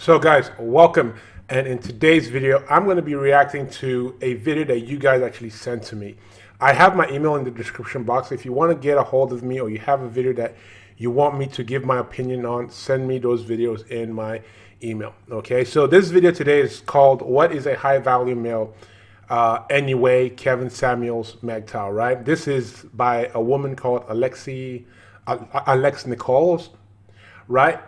So guys, welcome. And in today's video, I'm going to be reacting to a video that you guys actually sent to me. I have my email in the description box. If you want to get a hold of me or you have a video that you want me to give my opinion on, send me those videos in my email. Okay, so this video today is called What is a High Value Male? Anyway, Kevin Samuels MGTOW, right? This is by a woman called Alex Nichols, right?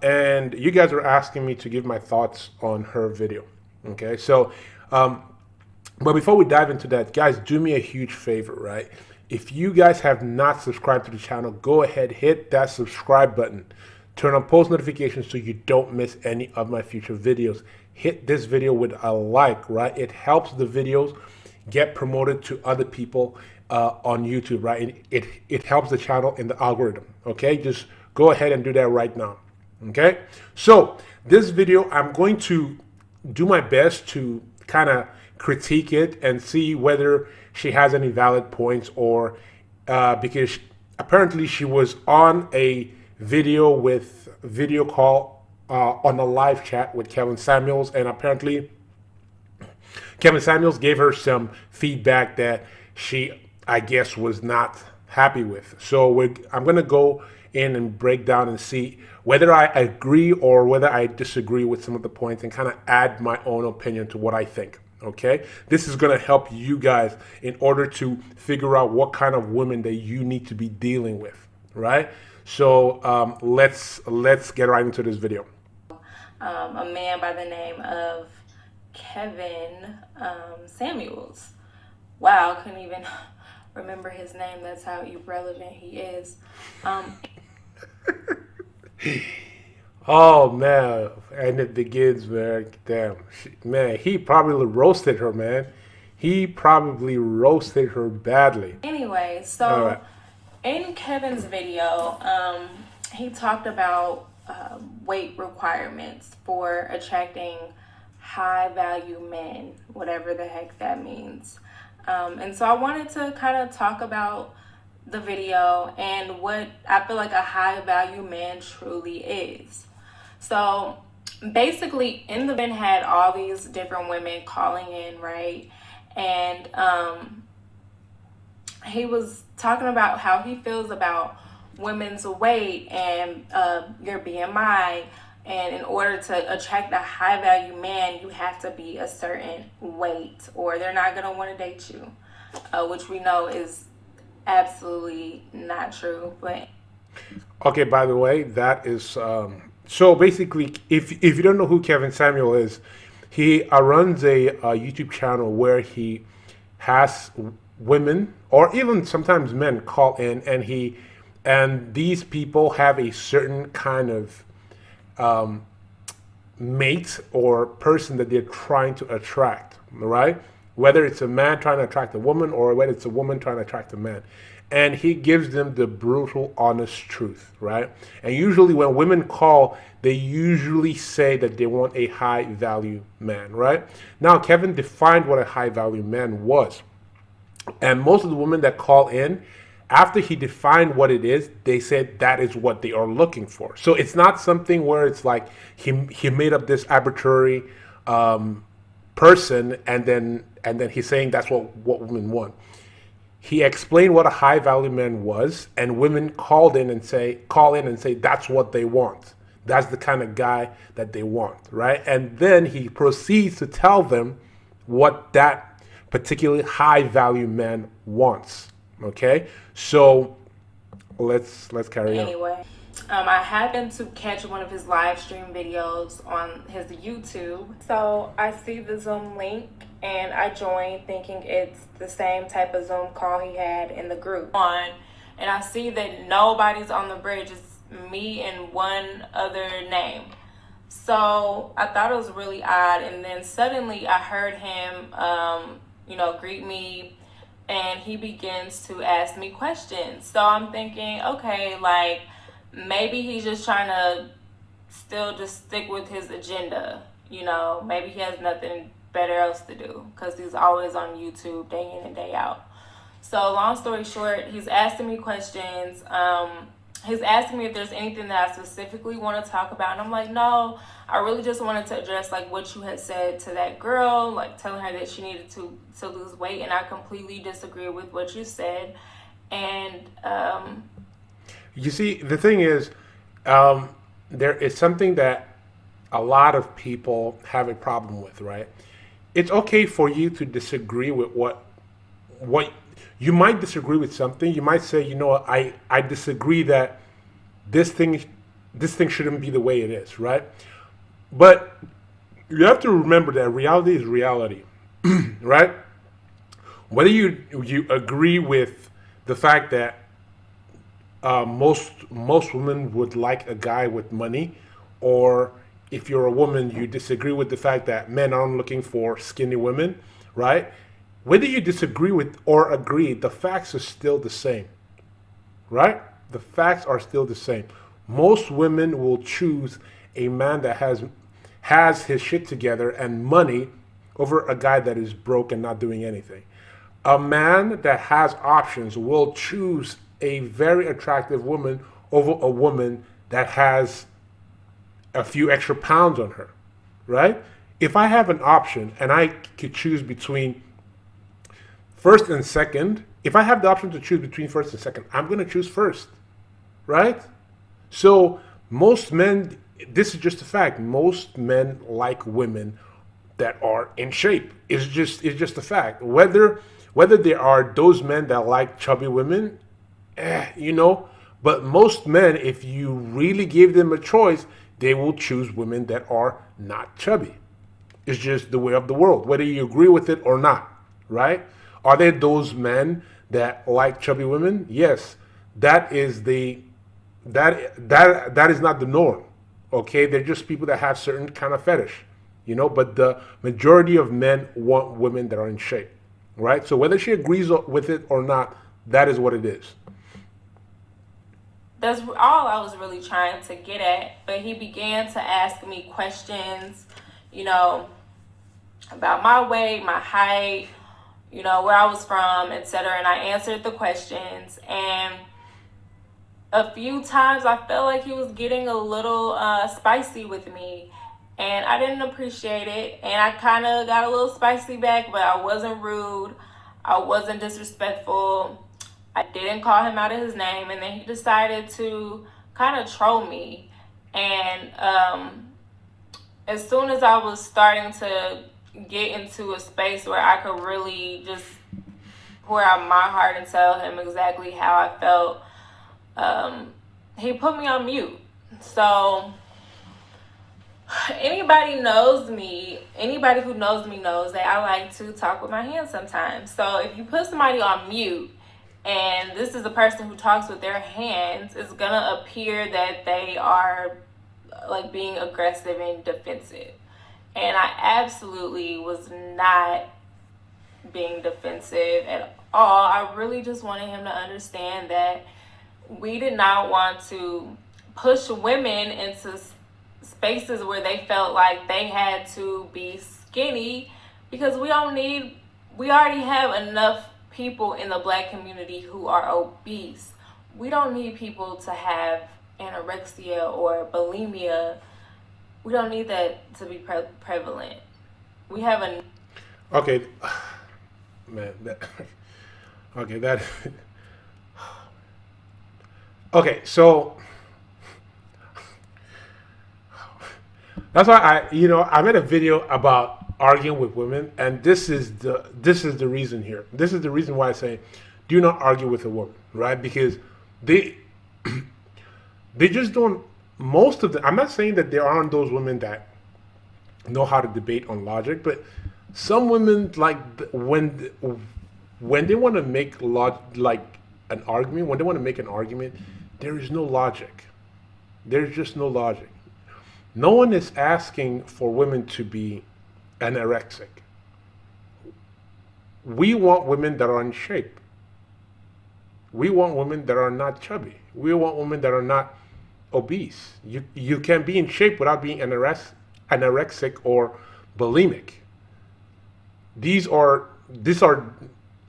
And you guys are asking me to give my thoughts on her video. Okay, so, but before we dive into that, guys, do me a huge favor, right? If you guys have not subscribed to the channel, go ahead, hit that subscribe button. Turn on post notifications so you don't miss any of my future videos. Hit this video with a like, right? It helps the videos get promoted to other people on YouTube, right? It helps the channel in the algorithm, okay? Just go ahead and do that right now, okay? So this video, I'm going to do my best to kind of critique it and see whether she has any valid points or because apparently she was on a video call on a live chat with Kevin Samuels, and apparently Kevin Samuels gave her some feedback that she, I guess, was not happy with. So I'm going to go in and break down and see whether I agree or whether I disagree with some of the points and kind of add my own opinion to what I think. Okay, this is going to help you guys in order to figure out what kind of women that you need to be dealing with, right? So let's get right into this video. A man by the name of Kevin Samuels. Wow, I couldn't even remember his name. That's how irrelevant he is. Oh man, and it begins, man. Damn, man, he probably roasted her, man. He probably roasted her badly. Anyway, All so right. in Kevin's video, he talked about weight requirements for attracting high value men, whatever the heck that means. And so I wanted to kind of talk about the video and what I feel like a high value man truly is. So basically, in the video, had all these different women calling in, right? And he was talking about how he feels about women's weight and your BMI. And in order to attract a high value man, you have to be a certain weight or they're not going to want to date you, which we know is absolutely not true. But Okay, by the way, that is so basically, if you don't know who Kevin Samuel is, he runs a YouTube channel where he has women or even sometimes men call in, and these people have a certain kind of mate or person that they're trying to attract, right? Whether it's a man trying to attract a woman or whether it's a woman trying to attract a man. And he gives them the brutal, honest truth, right? And usually when women call, they usually say that they want a high value man, right? Now, Kevin defined what a high value man was. And most of the women that call in, after he defined what it is, they said that is what they are looking for. So it's not something where it's like he made up this arbitrary person and then he's saying that's what women want. He explained what a high value man was, and women call in and say that's what they want. That's the kind of guy that they want, right? And then he proceeds to tell them what that particularly high value man wants. Okay, so let's carry on. anyway, I happened to catch one of his live stream videos on his YouTube. So I see the Zoom link and I joined thinking it's the same type of Zoom call he had in the group. And I see that nobody's on the bridge. It's me and one other name. So I thought it was really odd. And then suddenly I heard him, greet me, and he begins to ask me questions. So I'm thinking, okay, like maybe he's just trying to still just stick with his agenda. Maybe he has nothing better else to do because he's always on YouTube day in and day out. So long story short, he's asking me questions. he's asking me if there's anything that I specifically want to talk about, and I'm like, no, I really just wanted to address like what you had said to that girl, like telling her that she needed to lose weight, and I completely disagree with what you said. And You see, the thing is, um, there is something that a lot of people have a problem with, right? It's okay for you to disagree with what you might disagree with something. You might say, you know what, I disagree that this thing this thing shouldn't be the way it is, right? But you have to remember that reality is reality, right? Whether you agree with the fact that most women would like a guy with money, or if you're a woman, you disagree with the fact that men aren't looking for skinny women, right? Whether you disagree with or agree, the facts are still the same, right? The facts are still the same. Most women will choose a man that has his shit together and money over a guy that is broke and not doing anything. A man that has options will choose a very attractive woman over a woman that has a few extra pounds on her, right? If I have an option and I could choose between first and second, if I have the option to choose between first and second, I'm going to choose first, right? So most men, this is just a fact. Most men like women that are in shape. It's just a fact. Whether there are those men that like chubby women, you know, but most men, if you really give them a choice, they will choose women that are not chubby. It's just the way of the world, whether you agree with it or not, right? Are there those men that like chubby women? Yes, that is the that is not the norm. Okay, they're just people that have certain kind of fetish, you know. But the majority of men want women that are in shape, right? So whether she agrees with it or not, that is what it is. that's all I was really trying to get at. But he began to ask me questions, you know, about my weight, my height, where I was from, etc. And I answered the questions. And a few times I felt like he was getting a little spicy with me. And I didn't appreciate it. And I kind of got a little spicy back, but I wasn't rude. I wasn't disrespectful. I didn't call him out of his name. And then he decided to kind of troll me. And as soon as I was starting to get into a space where I could really just pour out my heart and tell him exactly how I felt, he put me on mute. So anybody who knows me knows that I like to talk with my hands sometimes. So if you put somebody on mute and this is a person who talks with their hands, it's gonna appear that they are like being aggressive and defensive. And I absolutely was not being defensive at all. I really just wanted him to understand that we did not want to push women into spaces where they felt like they had to be skinny, because we already have enough people in the Black community who are obese. We don't need people to have anorexia or bulimia. We don't need that to be prevalent. We have a Okay, man. Okay, that. Okay, so that's why I made a video about arguing with women, and this is the reason here. This is the reason why I say, do not argue with a woman, right? Because they they just don't. Most of them. I'm not saying that there aren't those women that know how to debate on logic, but some women like when they want to make like an argument. When they want to make an argument, there is no logic. There's just no logic. No one is asking for women to be anorexic. We want women that are in shape. We want women that are not chubby. We want women that are not obese. You can be in shape without being anorexic or bulimic. These are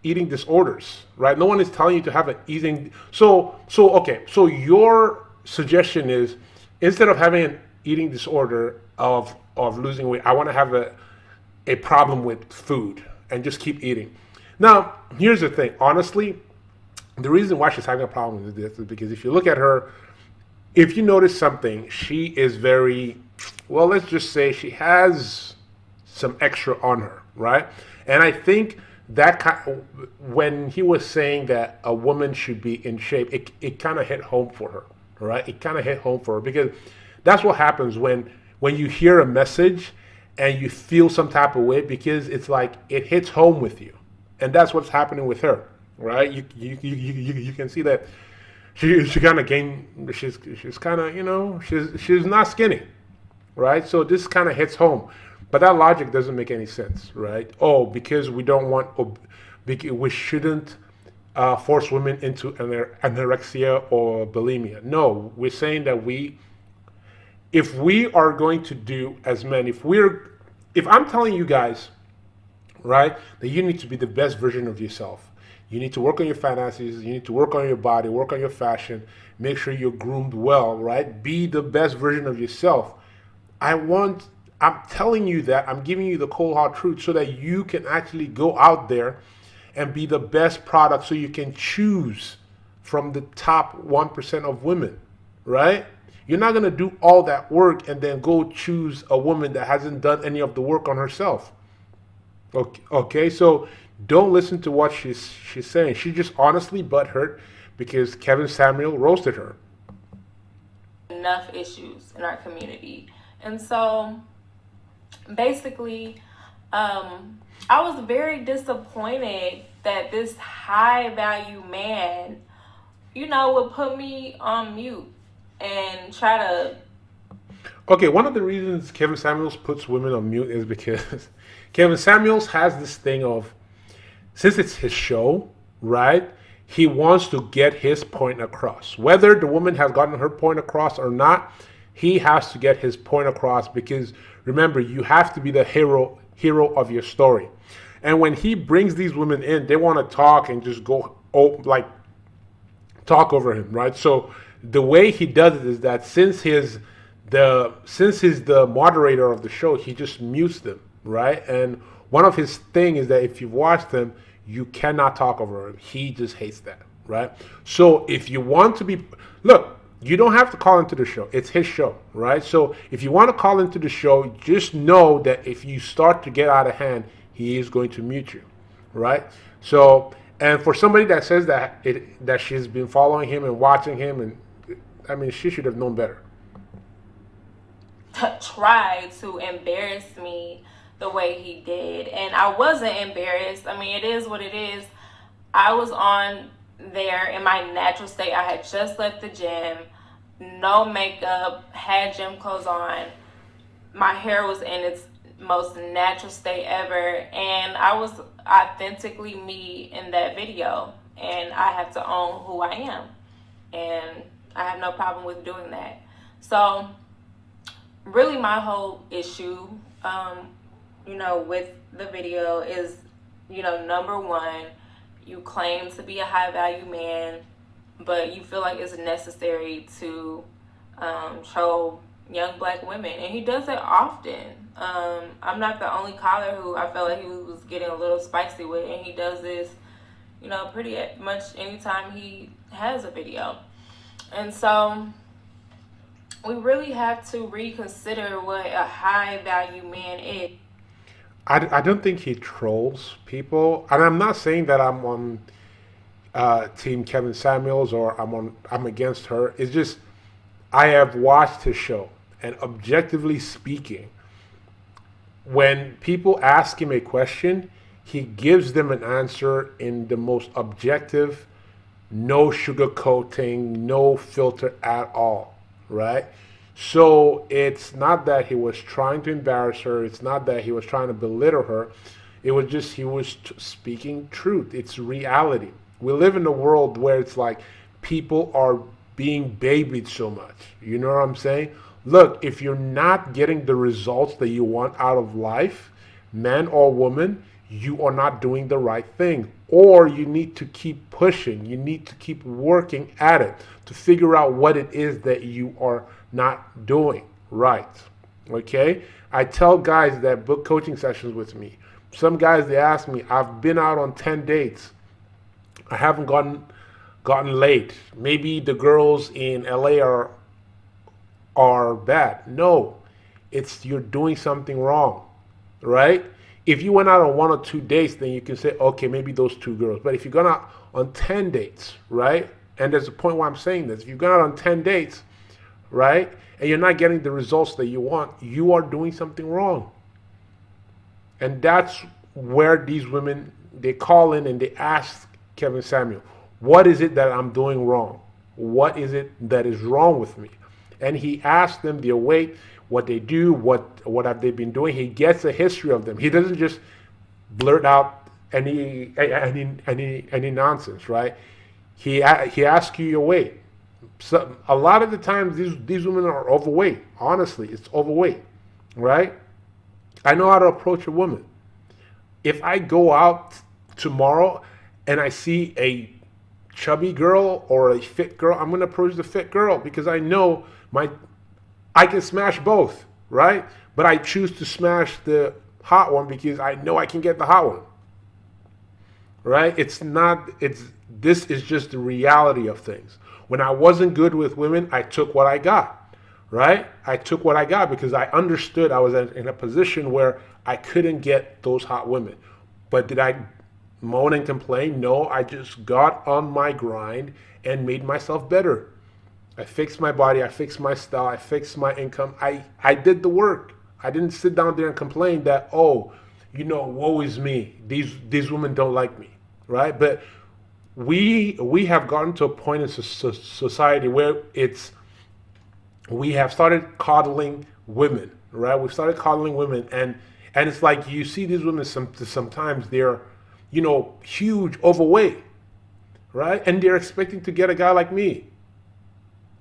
eating disorders, right? No one is telling you to have an eating. So your suggestion is, instead of having an eating disorder of losing weight, I want to have a problem with food and just keep eating. Now, here's the thing. Honestly, the reason why she's having a problem with this is because if you look at her, if you notice something, she is very, well, let's just say she has some extra on her, right? And I think that when he was saying that a woman should be in shape, it kind of hit home for her, right? It kind of hit home for her because that's what happens when you hear a message and you feel some type of way, because it's like it hits home with you, and that's what's happening with her, right? You can see that she kind of gained. She's kind of, she's not skinny, right? So this kind of hits home, but that logic doesn't make any sense, right? Oh, because we don't want, we shouldn't force women into anorexia or bulimia. No, we're saying that if we are going to do as men, if I'm telling you guys, right, that you need to be the best version of yourself, you need to work on your finances, you need to work on your body, work on your fashion, make sure you're groomed well, right? Be the best version of yourself. I'm telling you that, I'm giving you the cold hard truth so that you can actually go out there and be the best product, so you can choose from the top 1% of women, right? You're not going to do all that work and then go choose a woman that hasn't done any of the work on herself. Okay, so don't listen to what she's saying. She just honestly butthurt because Kevin Samuel roasted her. Enough issues in our community. And so basically, I was very disappointed that this high value man, would put me on mute and try to. Okay, one of the reasons Kevin Samuels puts women on mute is because Kevin Samuels has this thing of, since it's his show, right? He wants to get his point across. Whether the woman has gotten her point across or not, he has to get his point across, because remember, you have to be the hero of your story. And when he brings these women in, they want to talk and just go talk over him, right? So the way he does it is that since he's the moderator of the show, he just mutes them, right? And one of his thing is that if you've watched him, you cannot talk over him. He just hates that, right? So if you want to be, look, you don't have to call into the show. It's his show, right? So if you want to call into the show, just know that if you start to get out of hand, he is going to mute you, right? So, and for somebody that says that she's been following him and watching him, and I mean, she should have known better. Try to embarrass me the way he did, and I wasn't embarrassed. I mean, it is what it is. I was on there in my natural state. I had just left the gym, no makeup, had gym clothes on. My hair was in its most natural state ever, and I was authentically me in that video, and I have to own who I am, and I have no problem with doing that. So really my whole issue with the video is, number one, you claim to be a high value man, but you feel like it's necessary to troll young black women, and he does it often. I'm not the only caller who I felt like he was getting a little spicy with, and he does this, pretty much anytime he has a video. And so we really have to reconsider what a high value man is. I don't think he trolls people, and I'm not saying that I'm on Team Kevin Samuels or I'm against her. It's just I have watched his show, and objectively speaking, when people ask him a question, he gives them an answer in the most objective, no sugarcoating, no filter at all, right? So it's not that he was trying to embarrass her. It's not that he was trying to belittle her. It was just he was speaking truth. It's reality. We live in a world where it's like people are being babied so much. You know what I'm saying? Look, if you're not getting the results that you want out of life, man or woman, you are not doing the right thing, or you need to keep pushing. You need to keep working at it to figure out what it is that you are not doing right. Okay? I tell guys that book coaching sessions with me. Some guys, they ask me, I've been out on 10 dates. I haven't gotten late. Maybe the girls in LA are bad. No, it's you're doing something wrong, right? If you went out on 1 or 2 dates, then you can say, okay, maybe those 2 girls. But if you've gone out on 10 dates, right? And there's a point why I'm saying this. If you've gone out on 10 dates, right? And you're not getting the results that you want, you are doing something wrong. And that's where these women, they call in and they ask Kevin Samuel, what is it that I'm doing wrong? What is it that is wrong with me? And he asks them their weight, what they do, what have they been doing. He gets a history of them. He doesn't just blurt out any nonsense, right? He asks you your weight. So a lot of the times these women are overweight. Honestly, it's overweight, right? I know how to approach a woman. If I go out tomorrow and I see a chubby girl or a fit girl, I'm going to approach the fit girl because I know I can smash both, right? But I choose to smash the hot one because I know I can get the hot one, right? This is just the reality of things. When I wasn't good with women, I took what I got, right? I took what I got because I understood I was in a position where I couldn't get those hot women. But did I moan and complain? No, I just got on my grind and made myself better. I fixed my body, I fixed my style, I fixed my income. I did the work. I didn't sit down there and complain that, oh, woe is me. These women don't like me, right? But we have gotten to a point in society where we have started coddling women, right? We've started coddling women, and it's like you see these women sometimes they're, huge, overweight, right? And they're expecting to get a guy like me.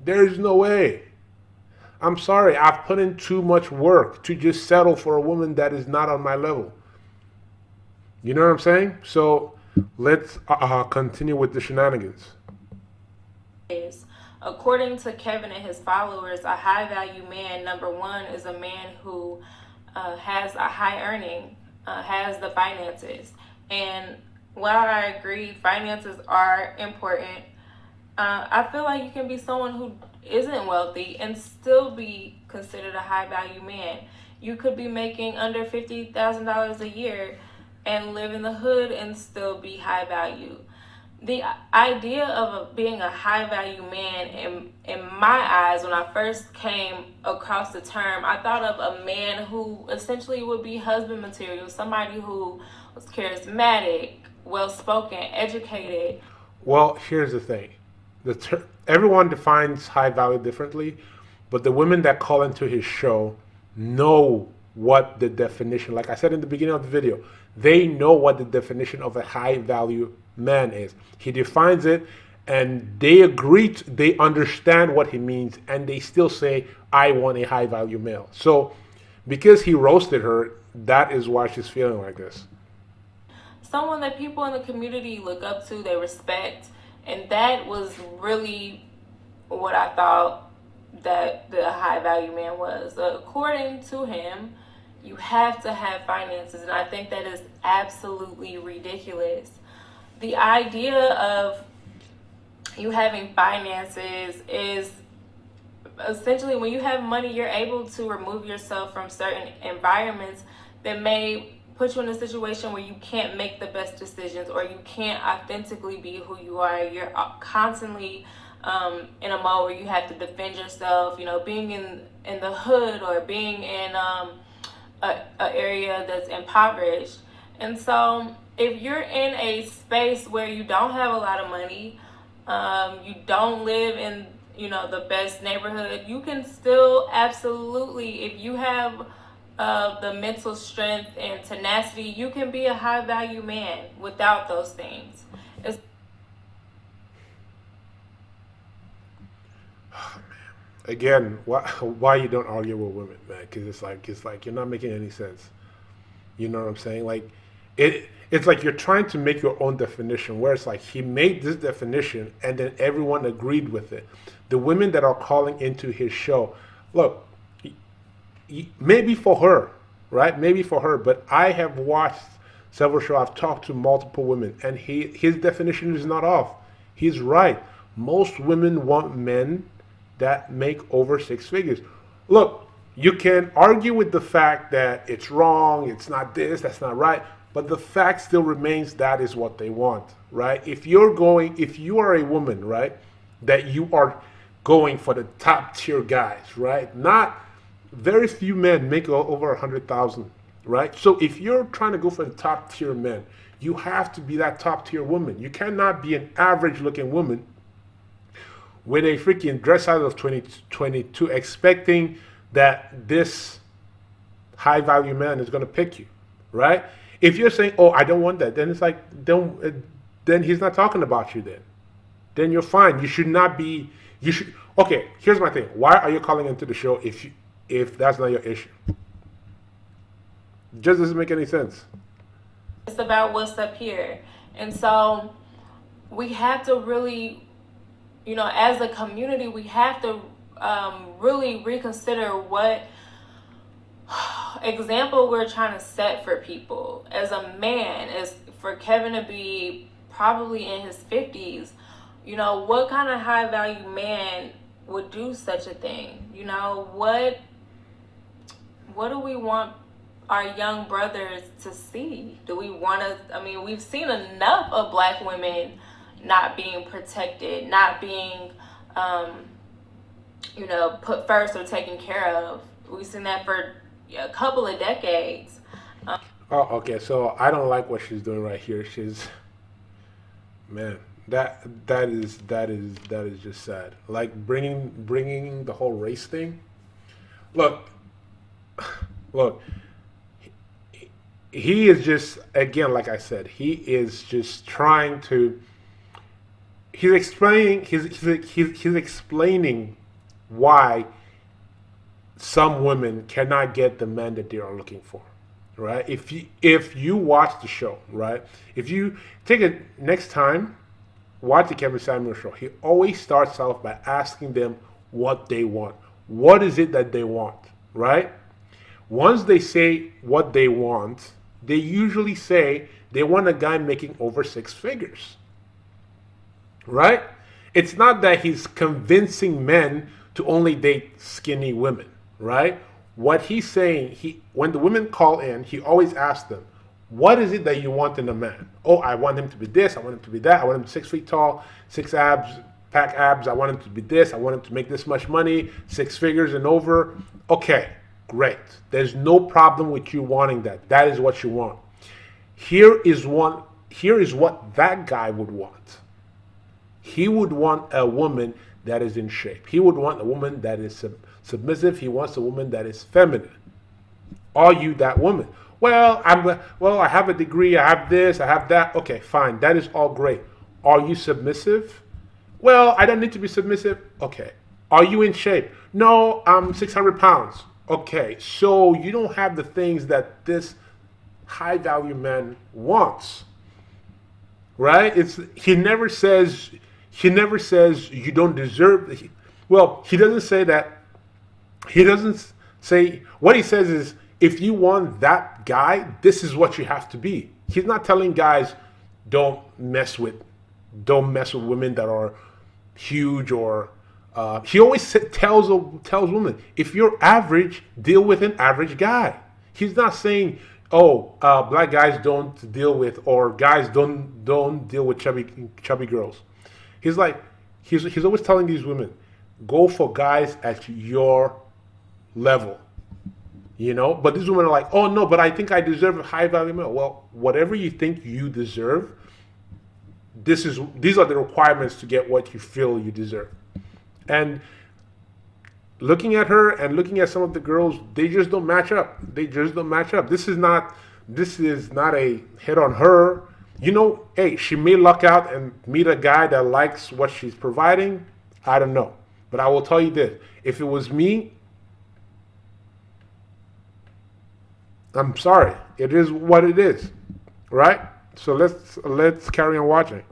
There's no way. I'm sorry, I've put in too much work to just settle for a woman that is not on my level. You know what I'm saying? So let's continue with the shenanigans. According to Kevin and his followers, a high value man, number one, is a man who has a high earning, has the finances. And while I agree, finances are important, I feel like you can be someone who isn't wealthy and still be considered a high value man. You could be making under $50,000 a year and live in the hood and still be high value. The idea of being a high value man, in my eyes, when I first came across the term, I thought of a man who essentially would be husband material, somebody who was charismatic, well spoken, educated. Well, here's the thing. Everyone defines high value differently, but the women that call into his show know what the definition, like I said in the beginning of the video, they know what the definition of a high value man is. He defines it and they they understand what he means, and they still say, I want a high value male. So because he roasted her, that is why she's feeling like this. Someone that people in the community look up to, they respect. And that was really what I thought that the high value man was. According to him, you have to have finances. And I think that is absolutely ridiculous. The idea of you having finances is essentially when you have money, you're able to remove yourself from certain environments that may put you in a situation where you can't make the best decisions or you can't authentically be who you are. You're constantly in a mode where you have to defend yourself, being in the hood or being in a area that's impoverished. And so if you're in a space where you don't have a lot of money, you don't live in the best neighborhood, you can still absolutely, if you have the mental strength and tenacity, you can be a high value man without those things. Again, why you don't argue with women, man? Because it's like you're not making any sense. You know what I'm saying? Like, It's like you're trying to make your own definition, where it's like he made this definition and then everyone agreed with it. The women that are calling into his show, look, maybe for her, right? Maybe for her, but I have watched several shows. I've talked to multiple women, and his definition is not off. He's right. Most women want men that make over six figures. Look, you can argue with the fact that it's wrong, it's not this, that's not right, but the fact still remains that is what they want, right? If you are a woman, right, that you are going for the top tier guys, right? Not very few men make over 100,000, right? So if you're trying to go for the top tier men, you have to be that top tier woman. You cannot be an average looking woman with a freaking dress size of 22 expecting that this high value man is going to pick you, right? If you're saying, oh, I don't want that, then it's like, then he's not talking about you then you're fine. You should not be, you should, okay, here's my thing. Why are you calling into the show if that's not your issue? Just doesn't make any sense. It's about what's up here. And so we have to really, as a community, we have to really reconsider what example we're trying to set for people. As a man, as for Kevin to be probably in his 50s, what kind of high value man would do such a thing? What do we want our young brothers to see? Do we want to, we've seen enough of black women not being protected, not being, put first or taken care of. We've seen that for a couple of decades. Oh, okay. So I don't like what she's doing right here. Man, that is just sad. Like bringing the whole race thing. Look. He is just, again, like I said, he is just trying to. He's explaining. He's explaining why some women cannot get the men that they are looking for, right? If you watch the show, right? If you take it next time, watch the Kevin Samuel show. He always starts off by asking them what they want. What is it that they want, right? Once they say what they want, they usually say they want a guy making over six figures, right? It's not that he's convincing men to only date skinny women, right? What he's saying, when the women call in, he always asks them, what is it that you want in a man? Oh, I want him to be this, I want him to be that, I want him 6 feet tall, six abs, pack abs, I want him to be this, I want him to make this much money, six figures and over. Okay, great. There's no problem with you wanting that. That is what you want. Here is what that guy would want. He would want a woman that is in shape. He would want a woman that is submissive. He wants a woman that is feminine. Are you that woman? Well, I have a degree. I have this. I have that. Okay, fine. That is all great. Are you submissive? Well, I don't need to be submissive. Okay. Are you in shape? No, I'm 600 pounds. Okay, so you don't have the things that this high value man wants, right? He never says you don't deserve. He doesn't say that. He doesn't say, what he says is, if you want that guy, this is what you have to be. He's not telling guys don't mess with women that are huge or. He always tells women, if you're average, deal with an average guy. He's not saying, black guys don't deal with, or guys don't deal with chubby girls. He's like, he's always telling these women, go for guys at your level, But these women are like, oh no, but I think I deserve a high value male. Well, whatever you think you deserve, these are the requirements to get what you feel you deserve. And looking at her and looking at some of the girls, they just don't match up. This is not a hit on her. Hey, she may luck out and meet a guy that likes what she's providing. I don't know. But I will tell you this. If it was me, I'm sorry. It is what it is. right? So let's carry on watching.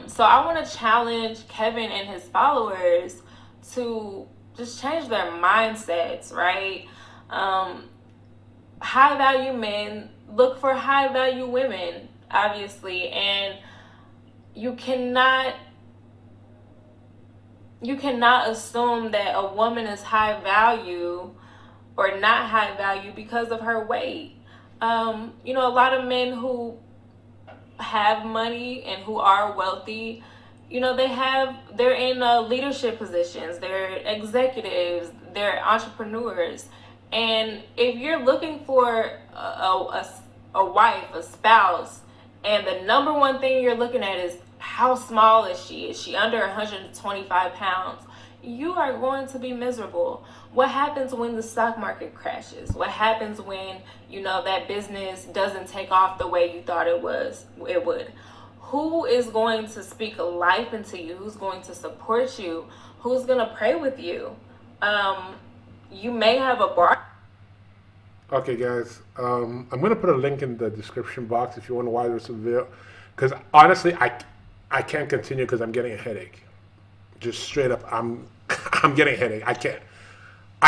So I want to challenge Kevin and his followers to just change their mindsets, right? High value men look for high value women, obviously, and you cannot assume that a woman is high value or not high value because of her weight. A lot of men who have money and who are wealthy, they're in leadership positions, they're executives, they're entrepreneurs. And if you're looking for a wife, a spouse, and the number one thing you're looking at is how small is she? Is she under 125 pounds? You are going to be miserable. What happens when the stock market crashes? What happens when, that business doesn't take off the way you thought it would? Who is going to speak life into you? Who's going to support you? Who's going to pray with you? You may have a bar. Okay, guys, I'm gonna put a link in the description box if you want to watch this video. Because honestly, I can't continue because I'm getting a headache. Just straight up, I'm getting a headache. I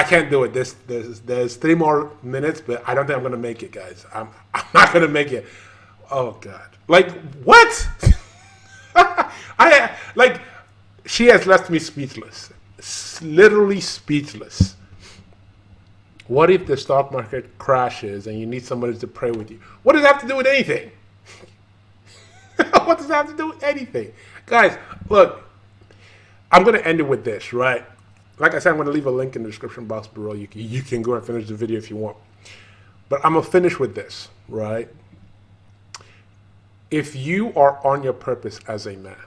can't do it. There's 3 more minutes, but I don't think I'm gonna make it, guys. I'm not gonna make it. Oh God, like what? She has left me speechless, literally speechless. What if the stock market crashes and you need somebody to pray with you? What does that have to do with anything? What does that have to do with anything? Guys, look, I'm going to end it with this, right? Like I said, I'm going to leave a link in the description box below. You can go and finish the video if you want. But I'm going to finish with this, right? If you are on your purpose as a man,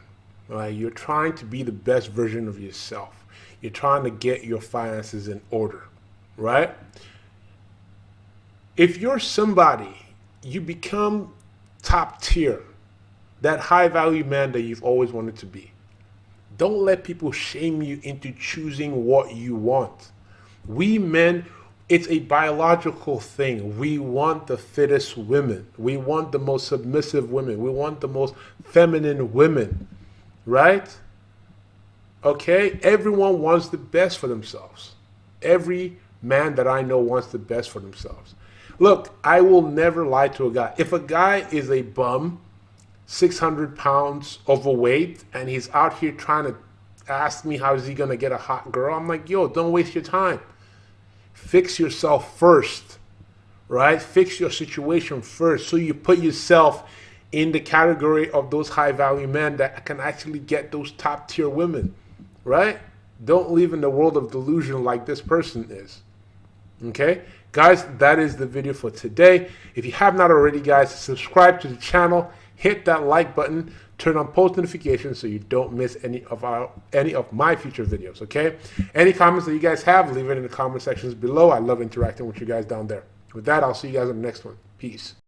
right, you're trying to be the best version of yourself. You're trying to get your finances in order, right? If you're somebody, you become top tier, that high value man that you've always wanted to be. Don't let people shame you into choosing what you want. We men, it's a biological thing. We want the fittest women. We want the most submissive women. We want the most feminine women, right? Okay? Everyone wants the best for themselves. Every man that I know wants the best for themselves. Look, I will never lie to a guy. If a guy is a bum, 600 pounds overweight, and he's out here trying to ask me how is he going to get a hot girl, I'm like, yo, don't waste your time. Fix yourself first, right? Fix your situation first so you put yourself in the category of those high value men that can actually get those top tier women, right? Don't live in the world of delusion like this person is. Okay, guys, that is the video for today. If you have not already, guys, subscribe to the channel, hit that like button, turn on post notifications so you don't miss any of my future videos. Okay, any comments that you guys have, leave it in the comment sections below. I love interacting with you guys down there. With that, I'll see you guys in the next one. Peace.